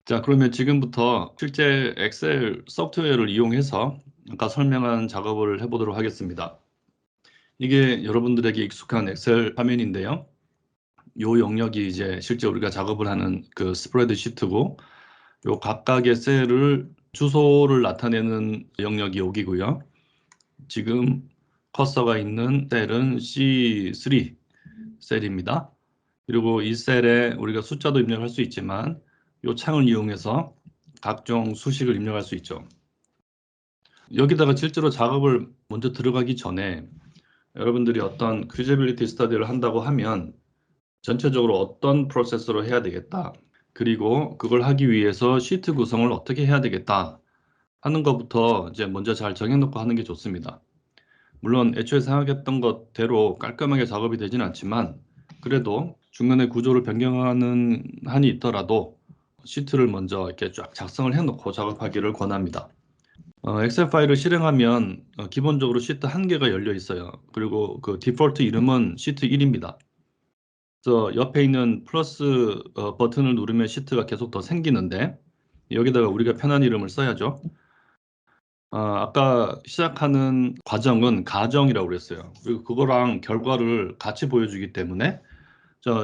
자, 그러면 지금부터 실제 엑셀 소프트웨어를 이용해서 아까 설명한 작업을 해보도록 하겠습니다. 이게 여러분들에게 익숙한 엑셀 화면인데요. 이 영역이 이제 실제 우리가 작업을 하는 그 스프레드시트고, 요 각각의 셀을 주소를 나타내는 영역이 여기고요. 지금 커서가 있는 셀은 C3 셀입니다. 그리고 이 셀에 우리가 숫자도 입력할 수 있지만 이 창을 이용해서 각종 수식을 입력할 수 있죠. 여기다가 실제로 작업을 먼저 들어가기 전에 여러분들이 어떤 퓨지빌리티 스터디를 한다고 하면 전체적으로 어떤 프로세스로 해야 되겠다, 그리고 그걸 하기 위해서 시트 구성을 어떻게 해야 되겠다 하는 것부터 이제 먼저 잘 정해놓고 하는 게 좋습니다. 물론 애초에 생각했던 것대로 깔끔하게 작업이 되진 않지만 그래도 중간에 구조를 변경하는 한이 있더라도 시트를 먼저 이렇게 쫙 작성을 해놓고 작업하기를 권합니다. 엑셀 파일을 실행하면 기본적으로 시트 한 개가 열려 있어요. 그리고 그 디폴트 이름은 시트 1입니다. 그래서 옆에 있는 플러스 버튼을 누르면 시트가 계속 더 생기는데 여기다가 우리가 편한 이름을 써야죠. 아까 시작하는 과정은 가정이라고 그랬어요. 그리고 그거랑 결과를 같이 보여주기 때문에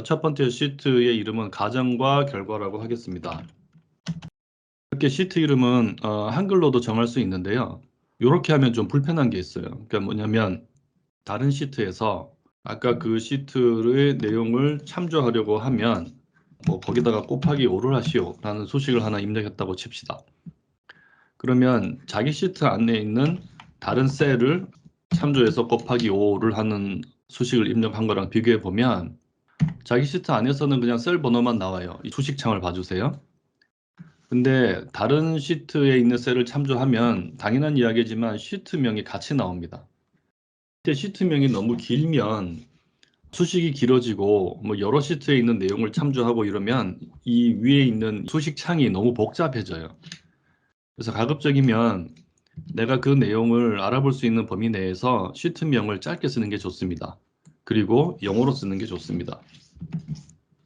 첫 번째 시트의 이름은 가정과 결과라고 하겠습니다. 이렇게 시트 이름은 한글로도 정할 수 있는데요. 이렇게 하면 좀 불편한 게 있어요. 그러니까 뭐냐면 다른 시트에서 아까 그 시트의 내용을 참조하려고 하면 뭐 거기다가 곱하기 5를 하시오 라는 수식을 하나 입력했다고 칩시다. 그러면 자기 시트 안에 있는 다른 셀을 참조해서 곱하기 5를 하는 수식을 입력한 거랑 비교해 보면 자기 시트 안에서는 그냥 셀 번호만 나와요. 이 수식창을 봐주세요. 근데 다른 시트에 있는 셀을 참조하면 당연한 이야기지만 시트명이 같이 나옵니다. 근데 시트명이 너무 길면 수식이 길어지고 뭐 여러 시트에 있는 내용을 참조하고 이러면 이 위에 있는 수식창이 너무 복잡해져요. 그래서 가급적이면 내가 그 내용을 알아볼 수 있는 범위 내에서 시트명을 짧게 쓰는 게 좋습니다. 그리고 영어로 쓰는 게 좋습니다.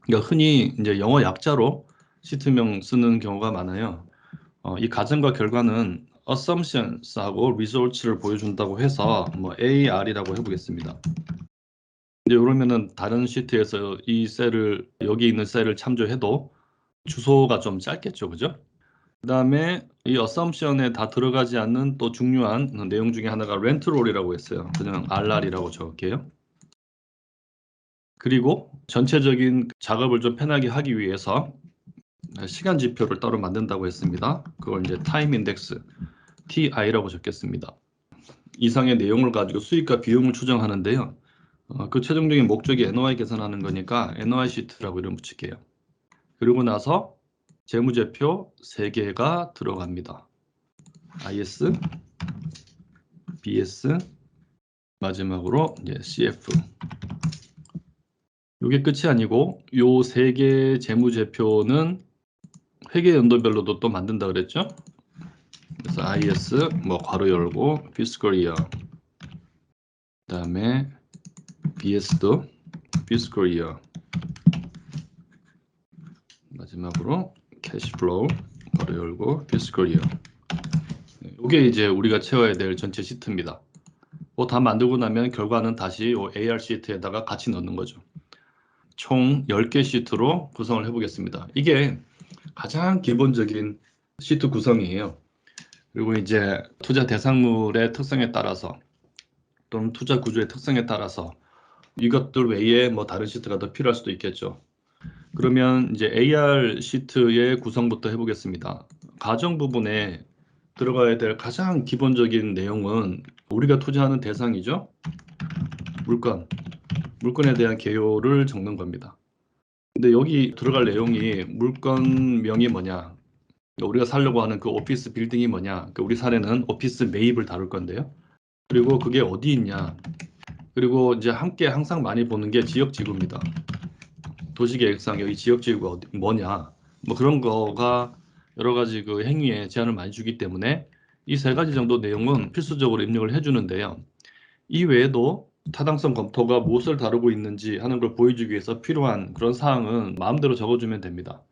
그러니까 흔히 이제 영어 약자로 시트명 쓰는 경우가 많아요. 이 가정과 결과는 assumptions하고 results를 보여준다고 해서 뭐 AR이라고 해보겠습니다. 이제 그러면은 다른 시트에서 이 셀을 여기 있는 셀을 참조해도 주소가 좀 짧겠죠, 그죠? 그 다음에 이 assumption에 다 들어가지 않는 또 중요한 내용 중에 하나가 rent roll이라고 했어요. 그냥 RR이라고 적을게요. 그리고 전체적인 작업을 좀 편하게 하기 위해서 시간 지표를 따로 만든다고 했습니다. 그걸 이제 time index TI라고 적겠습니다. 이상의 내용을 가지고 수익과 비용을 추정하는데요. 그 최종적인 목적이 NOI 계산하는 거니까 NOI 시트라고 이름 붙일게요. 그리고 나서 재무제표 3개가 들어갑니다. IS, BS, 마지막으로 이제 CF. 이게 끝이 아니고 요 3개 재무제표는 회계 연도별로도 또 만든다 그랬죠? 그래서 IS 뭐 괄호 열고 fiscal year, 그다음에 BS도 fiscal year, 마지막으로 cash flow 괄호 열고 fiscal year. 이게 이제 우리가 채워야 될 전체 시트입니다. 다 만들고 나면 결과는 다시 AR 시트에다가 같이 넣는 거죠. 총 10개 시트로 구성을 해보겠습니다. 이게 가장 기본적인 시트 구성이에요. 그리고 이제 투자 대상물의 특성에 따라서 또는 투자 구조의 특성에 따라서 이것들 외에 뭐 다른 시트가 더 필요할 수도 있겠죠. 그러면 이제 AR 시트의 구성부터 해보겠습니다. 가정 부분에 들어가야 될 가장 기본적인 내용은 우리가 투자하는 대상이죠. 물건에 대한 개요를 적는 겁니다. 근데 여기 들어갈 내용이 물건명이 뭐냐, 우리가 살려고 하는 그 오피스 빌딩이 뭐냐, 우리 사례는 오피스 매입을 다룰 건데요. 그리고 그게 어디 있냐, 그리고 이제 함께 항상 많이 보는 게 지역지구입니다. 도시계획상 여기 지역지구가 뭐냐, 뭐 그런 거가 여러 가지 그 행위에 제한을 많이 주기 때문에 이 3가지 정도 내용은 필수적으로 입력을 해주는데요. 이 외에도 타당성 검토가 무엇을 다루고 있는지 하는 걸 보여주기 위해서 필요한 그런 사항은 마음대로 적어주면 됩니다.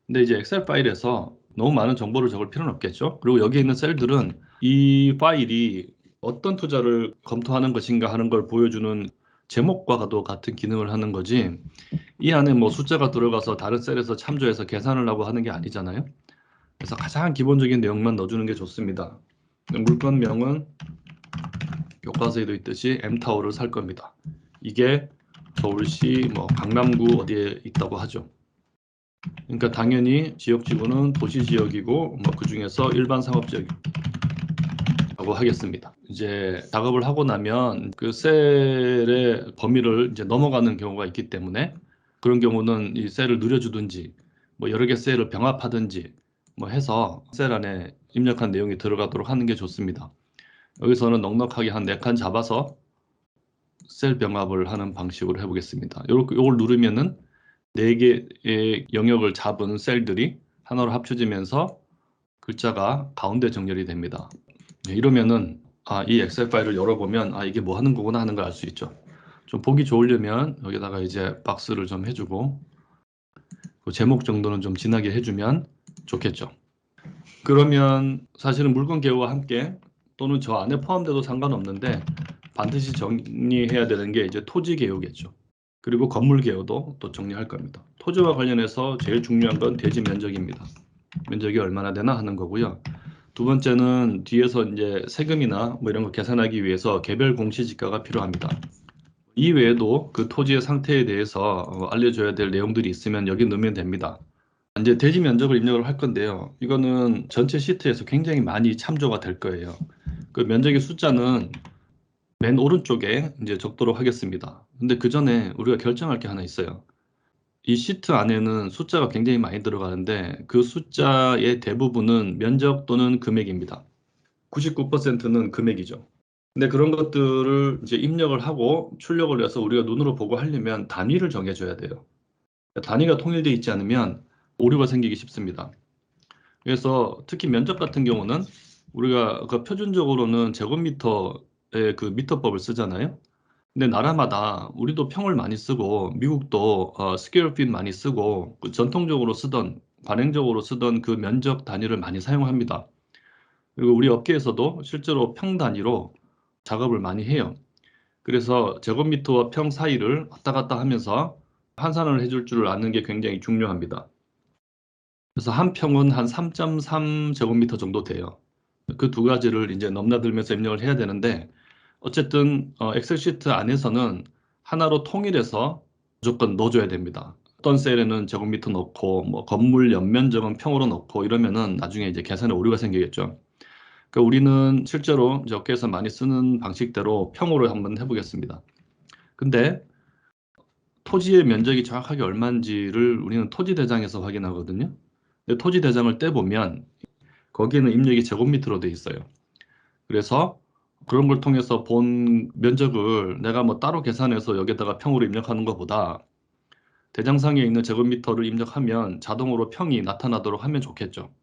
근데 이제 엑셀 파일에서 너무 많은 정보를 적을 필요는 없겠죠. 그리고 여기 있는 셀들은 이 파일이 어떤 투자를 검토하는 것인가 하는 걸 보여주는 제목과도 같은 기능을 하는 거지, 이 안에 뭐 숫자가 들어가서 다른 셀에서 참조해서 계산을 하고 하는 게 아니잖아요. 그래서 가장 기본적인 내용만 넣어주는 게 좋습니다. 물건명은 교과서에도 있듯이 M타워를 살 겁니다. 이게 서울시 뭐 강남구 어디에 있다고 하죠. 그러니까 당연히 지역지구는 도시지역이고 뭐 그중에서 일반 상업지역이라고 하겠습니다. 이제 작업을 하고 나면 그 셀의 범위를 이제 넘어가는 경우가 있기 때문에 그런 경우는 이 셀을 늘려주든지 뭐 여러 개 셀을 병합하든지 뭐 해서 셀 안에 입력한 내용이 들어가도록 하는 게 좋습니다. 여기서는 넉넉하게 한 4칸 잡아서 셀 병합을 하는 방식으로 해보겠습니다. 요걸 누르면은 4개의 영역을 잡은 셀들이 하나로 합쳐지면서 글자가 가운데 정렬이 됩니다. 이러면은 이 엑셀 파일을 열어보면 이게 뭐 하는 거구나 하는 걸 알 수 있죠. 좀 보기 좋으려면 여기다가 이제 박스를 좀 해주고 그 제목 정도는 좀 진하게 해주면 좋겠죠. 그러면 사실은 물건 개요와 함께 또는 저 안에 포함돼도 상관없는데 반드시 정리해야 되는 게 이제 토지 개요겠죠. 그리고 건물 개요도 또 정리할 겁니다. 토지와 관련해서 제일 중요한 건 대지 면적입니다. 면적이 얼마나 되나 하는 거고요. 두 번째는 뒤에서 이제 세금이나 뭐 이런 거 계산하기 위해서 개별 공시지가가 필요합니다. 이 외에도 그 토지의 상태에 대해서 알려줘야 될 내용들이 있으면 여기 넣으면 됩니다. 이제 대지 면적을 입력을 할 건데요. 이거는 전체 시트에서 굉장히 많이 참조가 될 거예요. 그 면적의 숫자는 맨 오른쪽에 이제 적도록 하겠습니다. 근데 그 전에 우리가 결정할 게 하나 있어요. 이 시트 안에는 숫자가 굉장히 많이 들어가는데 그 숫자의 대부분은 면적 또는 금액입니다. 99%는 금액이죠. 근데 그런 것들을 이제 입력을 하고 출력을 해서 우리가 눈으로 보고 하려면 단위를 정해줘야 돼요. 단위가 통일되어 있지 않으면 오류가 생기기 쉽습니다. 그래서 특히 면적 같은 경우는 우리가 그 표준적으로는 제곱미터의 그 미터법을 쓰잖아요. 근데 나라마다 우리도 평을 많이 쓰고 미국도 스퀘어핏 많이 쓰고 그 전통적으로 쓰던 관행적으로 쓰던 그 면적 단위를 많이 사용합니다. 그리고 우리 업계에서도 실제로 평 단위로 작업을 많이 해요. 그래서 제곱미터와 평 사이를 왔다 갔다 하면서 환산을 해줄 줄 아는 게 굉장히 중요합니다. 그래서 한 평은 한 3.3 제곱미터 정도 돼요. 그 두 가지를 이제 넘나들면서 입력을 해야 되는데 어쨌든 엑셀 시트 안에서는 하나로 통일해서 무조건 넣어줘야 됩니다. 어떤 셀에는 제곱미터 넣고 뭐 건물 연면적은 평으로 넣고 이러면은 나중에 이제 계산에 오류가 생기겠죠. 그러니까 우리는 실제로 이제 업계에서 많이 쓰는 방식대로 평으로 한번 해보겠습니다. 근데 토지의 면적이 정확하게 얼마인지를 우리는 토지 대장에서 확인하거든요. 근데 토지 대장을 떼보면 거기에는 입력이 제곱미터로 돼 있어요. 그래서 그런 걸 통해서 본 면적을 내가 뭐 따로 계산해서 여기다가 평으로 입력하는 것보다 대장상에 있는 제곱미터를 입력하면 자동으로 평이 나타나도록 하면 좋겠죠.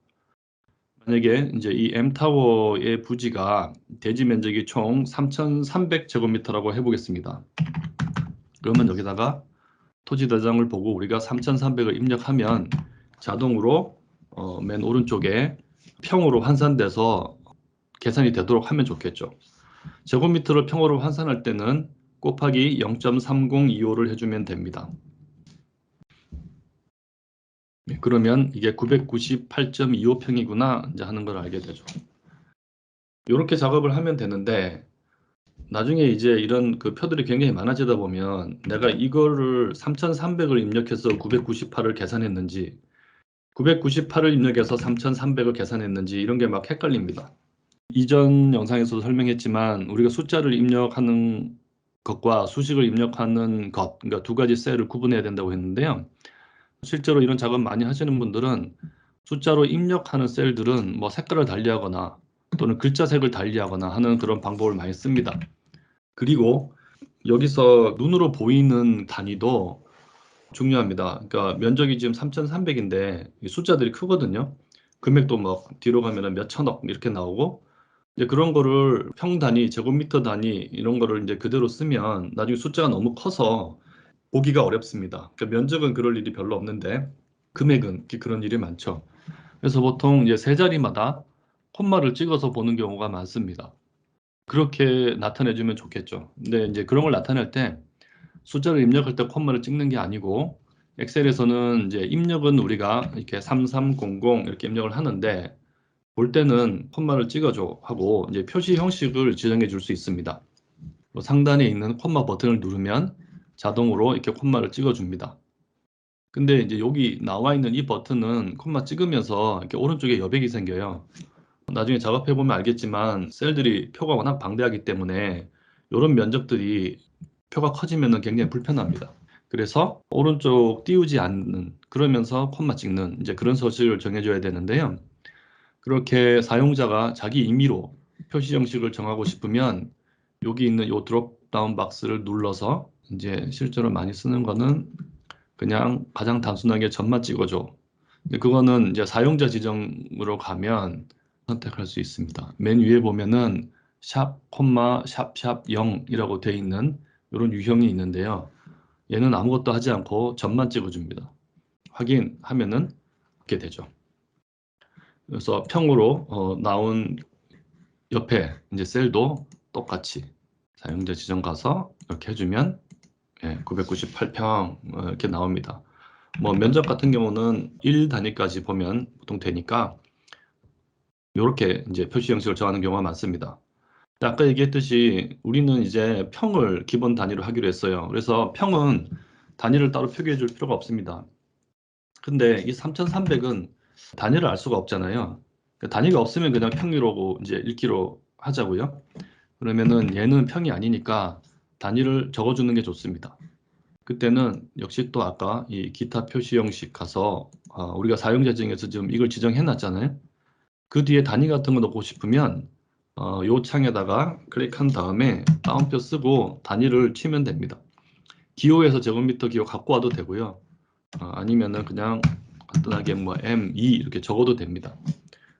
만약에 이제 이 M타워의 부지가 대지 면적이 총 3,300제곱미터라고 해보겠습니다. 그러면 여기다가 토지 대장을 보고 우리가 3,300을 입력하면 자동으로 맨 오른쪽에 평으로 환산돼서 계산이 되도록 하면 좋겠죠. 제곱미터를 평으로 환산할 때는 곱하기 0.3025를 해주면 됩니다. 그러면 이게 998.25평이구나 이제 하는 걸 알게 되죠. 이렇게 작업을 하면 되는데 나중에 이제 이런 그 표들이 굉장히 많아지다 보면 내가 이거를 3,300을 입력해서 998을 계산했는지 998을 입력해서 3,300을 계산했는지 이런 게 막 헷갈립니다. 이전 영상에서도 설명했지만 우리가 숫자를 입력하는 것과 수식을 입력하는 것, 그러니까 두 가지 셀을 구분해야 된다고 했는데요. 실제로 이런 작업 많이 하시는 분들은 숫자로 입력하는 셀들은 뭐 색깔을 달리하거나 또는 글자색을 달리하거나 하는 그런 방법을 많이 씁니다. 그리고 여기서 눈으로 보이는 단위도 중요합니다. 그러니까 면적이 지금 3,300인데 숫자들이 크거든요. 금액도 막 뒤로 가면 몇 천억 이렇게 나오고 이제 그런 거를 평 단위, 제곱미터 단위 이런 거를 이제 그대로 쓰면 나중에 숫자가 너무 커서 보기가 어렵습니다. 그러니까 면적은 그럴 일이 별로 없는데 금액은 그런 일이 많죠. 그래서 보통 이제 세 자리마다 콤마를 찍어서 보는 경우가 많습니다. 그렇게 나타내주면 좋겠죠. 근데 이제 그런 걸 나타낼 때 숫자를 입력할 때 콤마를 찍는 게 아니고 엑셀에서는 이제 입력은 우리가 이렇게 3300 이렇게 입력을 하는데 볼 때는 콤마를 찍어줘 하고 이제 표시 형식을 지정해 줄 수 있습니다. 상단에 있는 콤마 버튼을 누르면 자동으로 이렇게 콤마를 찍어줍니다. 근데 이제 여기 나와 있는 이 버튼은 콤마 찍으면서 이렇게 오른쪽에 여백이 생겨요. 나중에 작업해 보면 알겠지만 셀들이 표가 워낙 방대하기 때문에 이런 면적들이 표가 커지면 굉장히 불편합니다. 그래서 오른쪽 띄우지 않는 그러면서 콤마 찍는 이제 그런 서식을 정해줘야 되는데요. 그렇게 사용자가 자기 임의로 표시 형식을 정하고 싶으면 여기 있는 이 드롭다운 박스를 눌러서 이제 실제로 많이 쓰는 거는 그냥 가장 단순하게 점만 찍어줘. 근데 그거는 이제 사용자 지정으로 가면 선택할 수 있습니다. 맨 위에 보면은 샵, 콤마, 샵 0이라고 되어 있는 이런 유형이 있는데요. 얘는 아무것도 하지 않고 점만 찍어줍니다. 확인하면은 이렇게 되죠. 그래서 평으로 나온 옆에 이제 셀도 똑같이 사용자 지정 가서 이렇게 해주면 998평 이렇게 나옵니다. 뭐 면적 같은 경우는 1 단위까지 보면 보통 되니까 이렇게 이제 표시 형식을 정하는 경우가 많습니다. 아까 얘기했듯이 우리는 이제 평을 기본 단위로 하기로 했어요. 그래서 평은 단위를 따로 표기해 줄 필요가 없습니다. 근데 이 3300은 단위를 알 수가 없잖아요. 그러니까 단위가 없으면 그냥 평이라고 이제 읽기로 하자고요. 그러면은 얘는 평이 아니니까 단위를 적어주는 게 좋습니다. 그때는 역시 또 아까 이 기타 표시 형식 가서 우리가 사용자 지정에서 지금 이걸 지정해 놨잖아요. 그 뒤에 단위 같은 거 넣고 싶으면 요 창에다가 클릭한 다음에 다운표 쓰고 단위를 치면 됩니다. 기호에서 제곱미터 기호 갖고 와도 되고요. 아니면은 그냥 간단하게 뭐 M2 이렇게 적어도 됩니다.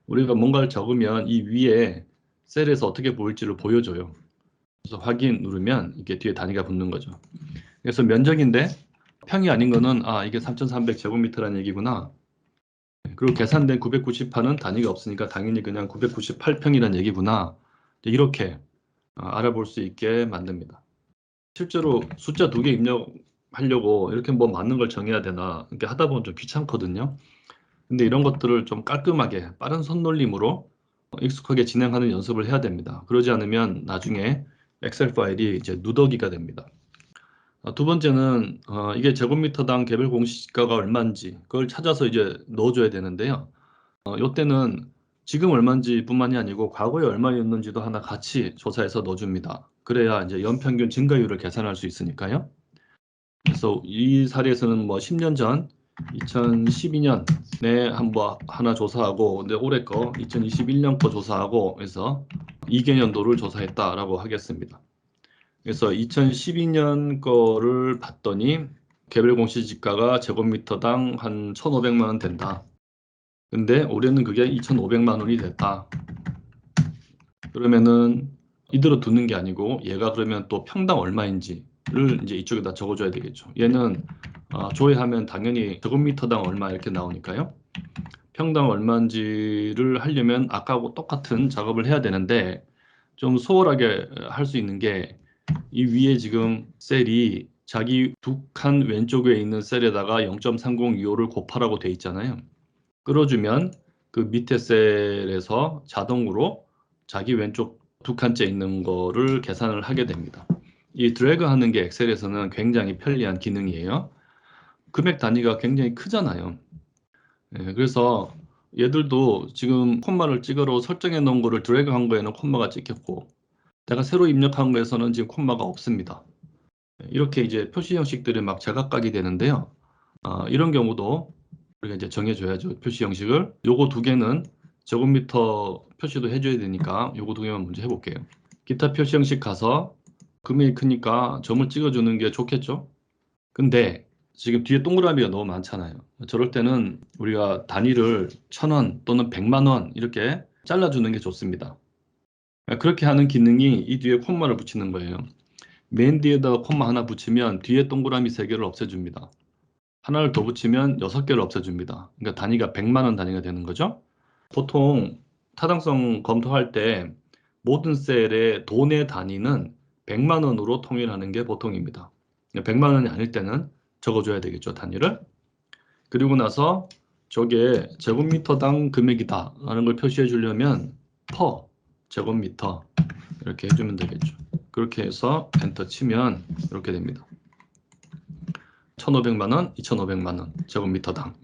우리가 뭔가를 적으면 이 위에 셀에서 어떻게 보일지를 보여줘요. 그래서 확인 누르면 이게 뒤에 단위가 붙는 거죠. 그래서 면적인데 평이 아닌 거는 이게 3300 제곱미터라는 얘기구나. 그리고 계산된 998은 단위가 없으니까 당연히 그냥 998평이라는 얘기구나. 이렇게 알아볼 수 있게 만듭니다. 실제로 숫자 2개 입력하려고 이렇게 뭐 맞는 걸 정해야 되나 이렇게 하다 보면 좀 귀찮거든요. 근데 이런 것들을 좀 깔끔하게 빠른 손놀림으로 익숙하게 진행하는 연습을 해야 됩니다. 그러지 않으면 나중에 엑셀 파일이 이제 누더기가 됩니다. 두 번째는 이게 제곱미터당 개별 공시지가가 얼마인지 그걸 찾아서 이제 넣어줘야 되는데요. 이때는 지금 얼마인지 뿐만이 아니고 과거에 얼마였는지도 하나 같이 조사해서 넣어줍니다. 그래야 이제 연평균 증가율을 계산할 수 있으니까요. 그래서 이 사례에서는 뭐 10년 전 2012년에 한번 하나 조사하고 근데 올해 거 2021년 거 조사하고 해서 2개년도를 조사했다라고 하겠습니다. 그래서 2012년 거를 봤더니 개별 공시지가가 제곱미터당 한 1,500만 원 된다. 근데 올해는 그게 2,500만 원이 됐다. 그러면은 이대로 두는 게 아니고 얘가 그러면 또 평당 얼마인지를 이제 이쪽에다 적어줘야 되겠죠. 얘는 조회하면 당연히 제곱미터당 얼마 이렇게 나오니까요. 평당 얼마인지를 하려면 아까하고 똑같은 작업을 해야 되는데 좀 수월하게 할 수 있는 게 이 위에 지금 셀이 자기 두 칸 왼쪽에 있는 셀에다가 0.3025를 곱하라고 돼 있잖아요. 끌어주면 그 밑에 셀에서 자동으로 자기 왼쪽 두 칸째 있는 거를 계산을 하게 됩니다. 이 드래그 하는 게 엑셀에서는 굉장히 편리한 기능이에요. 금액 단위가 굉장히 크잖아요. 그래서 얘들도 지금 콤마를 찍어로 설정해 놓은 거를 드래그 한 거에는 콤마가 찍혔고 내가 새로 입력한 거에서는 지금 콤마가 없습니다. 이렇게 이제 표시 형식들이 막 제각각이 되는데요. 이런 경우도 우리가 이제 정해줘야죠. 표시 형식을. 요거 두 개는 제곱미터 표시도 해줘야 되니까 요거 두 개만 먼저 해볼게요. 기타 표시 형식 가서 금액이 크니까 점을 찍어주는 게 좋겠죠. 근데 지금 뒤에 동그라미가 너무 많잖아요. 저럴 때는 우리가 단위를 1,000원 또는 100만 원 이렇게 잘라주는 게 좋습니다. 그렇게 하는 기능이 이 뒤에 콤마를 붙이는 거예요. 맨 뒤에다가 콤마 하나 붙이면 뒤에 동그라미 3개를 없애줍니다. 하나를 더 붙이면 6개를 없애줍니다. 그러니까 단위가 100만 원 단위가 되는 거죠. 보통 타당성 검토할 때 모든 셀의 돈의 단위는 100만 원으로 통일하는 게 보통입니다. 100만 원이 아닐 때는 적어줘야 되겠죠, 단위를. 그리고 나서 저게 제곱미터당 금액이다 라는 걸 표시해 주려면 per 제곱미터 이렇게 해주면 되겠죠. 그렇게 해서 엔터 치면 이렇게 됩니다. 1,500만 원, 2,500만 원 제곱미터당.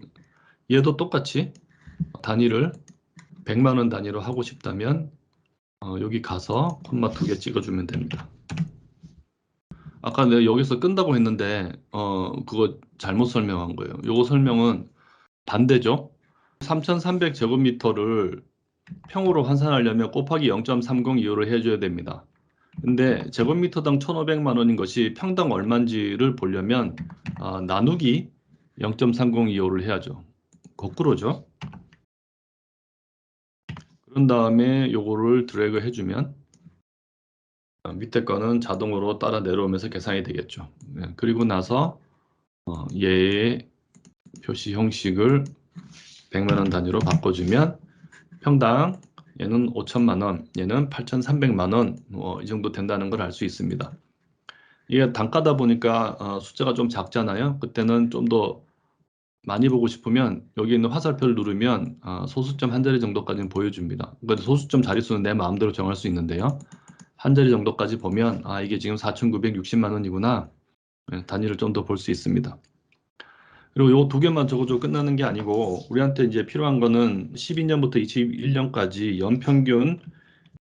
얘도 똑같이 단위를 100만 원 단위로 하고 싶다면 여기 가서 콤마 2개 찍어주면 됩니다. 아까 내가 여기서 끈다고 했는데 그거 잘못 설명한 거예요. 요거 설명은 반대죠. 3,300 제곱미터를 평으로 환산하려면 곱하기 0.3025를 해줘야 됩니다. 근데 제곱미터당 1,500만 원인 것이 평당 얼마인지를 보려면 나누기 0.3025를 해야죠. 거꾸로죠. 그런 다음에 요거를 드래그 해주면 밑에 거는 자동으로 따라 내려오면서 계산이 되겠죠. 네, 그리고 나서 얘의 표시 형식을 100만 원 단위로 바꿔주면 평당 얘는 5천만 원, 얘는 8,300만 원, 이 정도 된다는 걸 알 수 있습니다. 이게 단가다 보니까 숫자가 좀 작잖아요. 그때는 좀 더 많이 보고 싶으면 여기 있는 화살표를 누르면 소수점 한 자리 정도까지는 보여줍니다. 그러니까 소수점 자릿수는 내 마음대로 정할 수 있는데요. 한 자리 정도까지 보면 이게 지금 4,960만 원이구나. 단위를 좀 더 볼 수 있습니다. 그리고 요 2개만 적어줘 끝나는 게 아니고 우리한테 이제 필요한 거는 12년부터 21년까지 연평균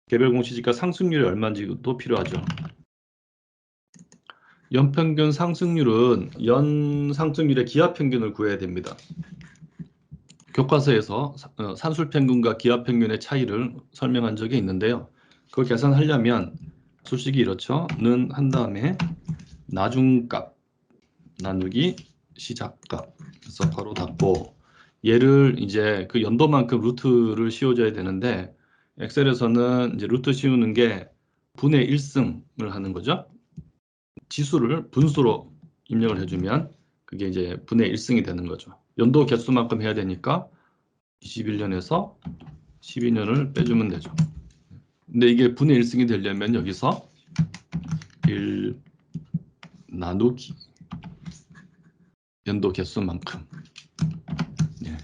개별 공시지가 상승률이 얼마인지도 필요하죠. 연평균 상승률은 연 상승률의 기하평균을 구해야 됩니다. 교과서에서 산술평균과 기하평균의 차이를 설명한 적이 있는데요. 그걸 계산하려면 수식이 이렇죠. 는 한 다음에 나중값 나누기 시작값 그래서 괄호 닫고 얘를 이제 그 연도만큼 루트를 씌워줘야 되는데 엑셀에서는 이제 루트 씌우는 게 분의 1승을 하는 거죠. 지수를 분수로 입력을 해주면 그게 이제 분의 1승이 되는 거죠. 연도 개수만큼 해야 되니까 21년에서 12년을 빼주면 되죠. 근데 이게 분의 1승이 되려면 여기서 1 나누기 연도 개수만큼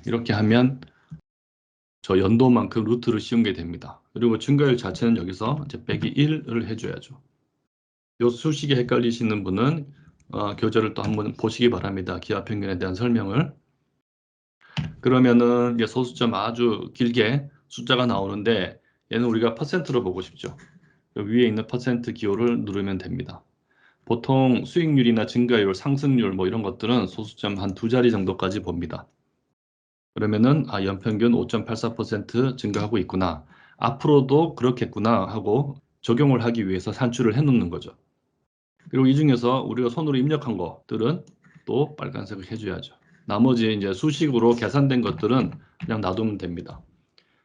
이렇게 하면 저 연도만큼 루트를 씌운 게 됩니다. 그리고 증가율 자체는 여기서 이제 빼기 1을 해줘야죠. 요 수식이 헷갈리시는 분은 교재를 또 한번 보시기 바랍니다. 기하평균에 대한 설명을. 그러면은 이제 소수점 아주 길게 숫자가 나오는데 얘는 우리가 퍼센트로 보고 싶죠. 위에 있는 퍼센트 기호를 누르면 됩니다. 보통 수익률이나 증가율, 상승률 뭐 이런 것들은 소수점 한 2자리 정도까지 봅니다. 그러면은 연평균 5.84% 증가하고 있구나. 앞으로도 그렇겠구나 하고 적용을 하기 위해서 산출을 해 놓는 거죠. 그리고 이 중에서 우리가 손으로 입력한 것들은 또 빨간색을 해줘야죠. 나머지 이제 수식으로 계산된 것들은 그냥 놔두면 됩니다.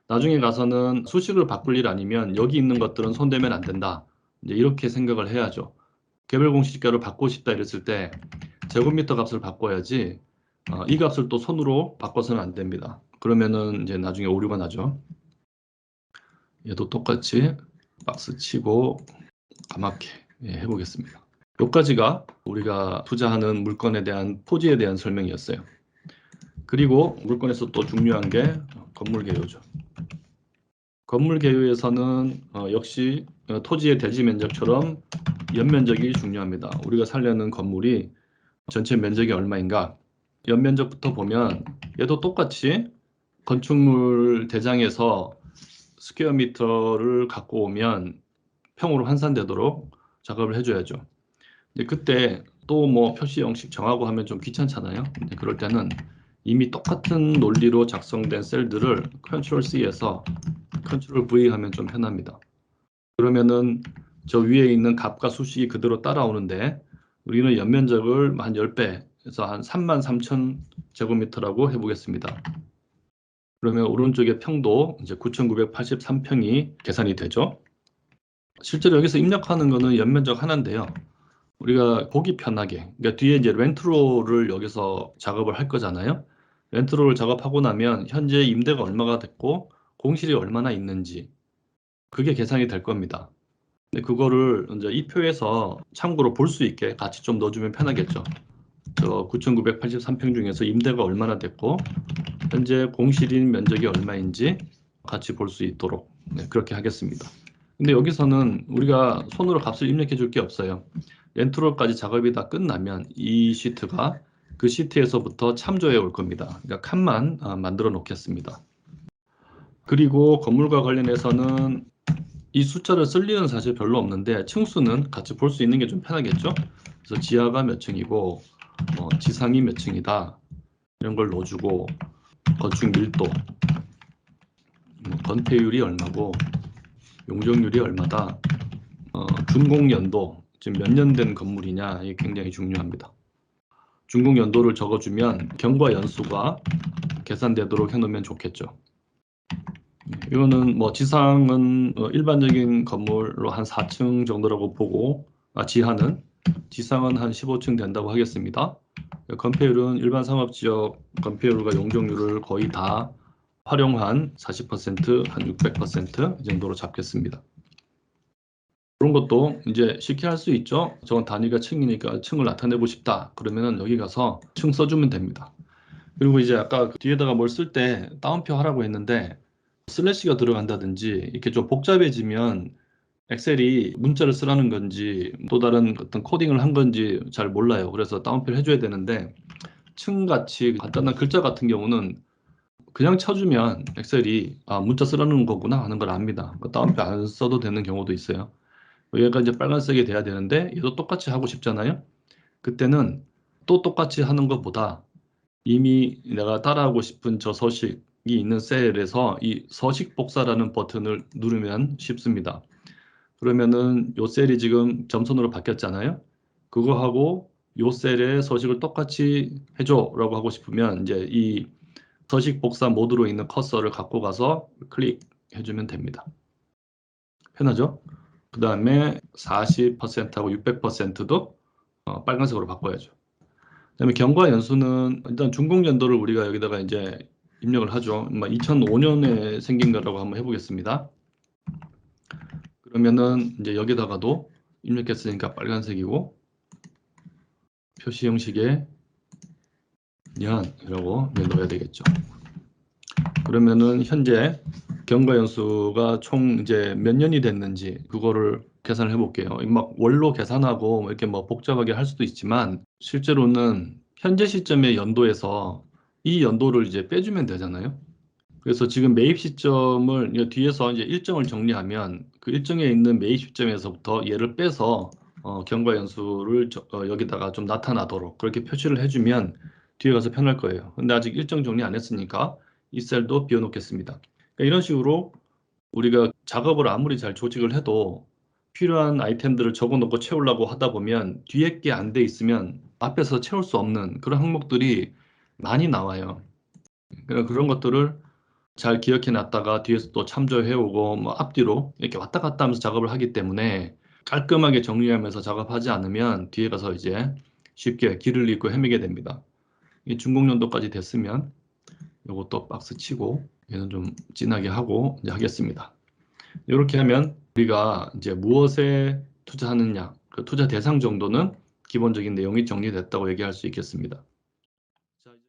나중에 가서는 수식을 바꿀 일 아니면 여기 있는 것들은 손대면 안 된다. 이제 이렇게 생각을 해야죠. 개별 공시지가를 바꾸고 싶다 이랬을 때 제곱미터 값을 바꿔야지 이 값을 또 손으로 바꿔서는 안 됩니다. 그러면은 이제 나중에 오류가 나죠. 얘도 똑같이 박스 치고 까맣게 해보겠습니다. 여기까지가 우리가 투자하는 물건에 대한 토지에 대한 설명이었어요. 그리고 물건에서 또 중요한 게 건물 개요죠. 건물 개요에서는 역시 토지의 대지 면적처럼 연면적이 중요합니다. 우리가 살려는 건물이 전체 면적이 얼마인가? 연면적부터 보면 얘도 똑같이 건축물 대장에서 스퀘어 미터를 갖고 오면 평으로 환산되도록 작업을 해줘야죠. 근데 그때 또 뭐 표시 형식 정하고 하면 좀 귀찮잖아요. 근데 그럴 때는 이미 똑같은 논리로 작성된 셀들을 컨트롤 C에서 컨트롤 V 하면 좀 편합니다. 그러면은 저 위에 있는 값과 수식이 그대로 따라오는데 우리는 연면적을 한 10배에서 한 33,000 제곱미터라고 해보겠습니다. 그러면 오른쪽에 평도 이제 9,983평이 계산이 되죠. 실제로 여기서 입력하는 거는 연면적 하나인데요. 우리가 보기 편하게, 그러니까 뒤에 이제 렌트로를 여기서 작업을 할 거잖아요. 렌트로를 작업하고 나면 현재 임대가 얼마가 됐고 공실이 얼마나 있는지 그게 계산이 될 겁니다. 근데 그거를 이제 이 표에서 참고로 볼 수 있게 같이 좀 넣어주면 편하겠죠. 저 9,983평 중에서 임대가 얼마나 됐고 현재 공실인 면적이 얼마인지 같이 볼 수 있도록 그렇게 하겠습니다. 근데 여기서는 우리가 손으로 값을 입력해 줄 게 없어요. 렌트로까지 작업이 다 끝나면 이 시트가 그 시트에서부터 참조해 올 겁니다. 그러니까 칸만 만들어 놓겠습니다. 그리고 건물과 관련해서는 이 숫자를 쓸 일은 사실 별로 없는데 층수는 같이 볼 수 있는 게 좀 편하겠죠. 그래서 지하가 몇 층이고 지상이 몇 층이다 이런 걸 넣어주고 건축 밀도, 건폐율이 얼마고 용적률이 얼마다, 준공 연도, 지금 몇 년 된 건물이냐 이게 굉장히 중요합니다. 준공 연도를 적어주면 경과 연수가 계산되도록 해놓으면 좋겠죠. 이거는 뭐 지상은 일반적인 건물로 한 4층 정도라고 보고 지상은 한 15층 된다고 하겠습니다. 건폐율은 일반 상업지역 건폐율과 용적률을 거의 다 활용한 40%, 한 600%이 정도로 잡겠습니다. 그런 것도 이제 쉽게 할 수 있죠. 저건 단위가 층이니까 층을 나타내고 싶다. 그러면은 여기 가서 층 써주면 됩니다. 그리고 이제 아까 그 뒤에다가 뭘 쓸 때 따옴표 하라고 했는데 슬래시가 들어간다든지 이렇게 좀 복잡해지면 엑셀이 문자를 쓰라는 건지 또 다른 어떤 코딩을 한 건지 잘 몰라요. 그래서 따옴표를 해줘야 되는데 층같이 간단한 글자 같은 경우는 그냥 쳐주면 엑셀이 문자 쓰라는 거구나 하는 걸 압니다. 따옴표 안 써도 되는 경우도 있어요. 얘가 이제 빨간색이 돼야 되는데 얘도 똑같이 하고 싶잖아요. 그때는 또 똑같이 하는 것보다 이미 내가 따라하고 싶은 저 서식이 있는 셀에서 이 서식 복사라는 버튼을 누르면 쉽습니다. 그러면은 요 셀이 지금 점선으로 바뀌었잖아요. 그거 하고 요 셀에 서식을 똑같이 해줘라고 하고 싶으면 이제 이 서식 복사 모드로 있는 커서를 갖고 가서 클릭해주면 됩니다. 편하죠? 그 다음에 40%하고 600%도 빨간색으로 바꿔야죠. 그다음에 경과 연수는 일단 준공 연도를 우리가 여기다가 이제 입력을 하죠. 2005년에 생긴 거라고 한번 해보겠습니다. 그러면은 이제 여기다가도 입력했으니까 빨간색이고 표시 형식에 년이라고 넣어야 되겠죠. 그러면은 현재 경과 연수가 총 이제 몇 년이 됐는지 그거를 계산을 해볼게요. 막 월로 계산하고 이렇게 뭐 복잡하게 할 수도 있지만 실제로는 현재 시점의 연도에서 이 연도를 이제 빼주면 되잖아요. 그래서 지금 매입 시점을 이 뒤에서 이제 일정을 정리하면 그 일정에 있는 매입 시점에서부터 얘를 빼서 경과 연수를 여기다가 좀 나타나도록 그렇게 표시를 해주면 뒤에 가서 편할 거예요. 근데 아직 일정 정리 안 했으니까 이 셀도 비워놓겠습니다. 그러니까 이런 식으로 우리가 작업을 아무리 잘 조직을 해도 필요한 아이템들을 적어놓고 채우려고 하다 보면 뒤에 게 안 돼 있으면 앞에서 채울 수 없는 그런 항목들이 많이 나와요. 그러니까 그런 것들을 잘 기억해 놨다가 뒤에서 또 참조해 오고 뭐 앞뒤로 이렇게 왔다 갔다 하면서 작업을 하기 때문에 깔끔하게 정리하면서 작업하지 않으면 뒤에 가서 이제 쉽게 길을 잃고 헤매게 됩니다. 이 준공연도까지 됐으면 이것도 박스 치고 얘는 좀 진하게 하고 이제 하겠습니다. 이렇게 하면 우리가 이제 무엇에 투자하느냐, 그 투자 대상 정도는 기본적인 내용이 정리됐다고 얘기할 수 있겠습니다.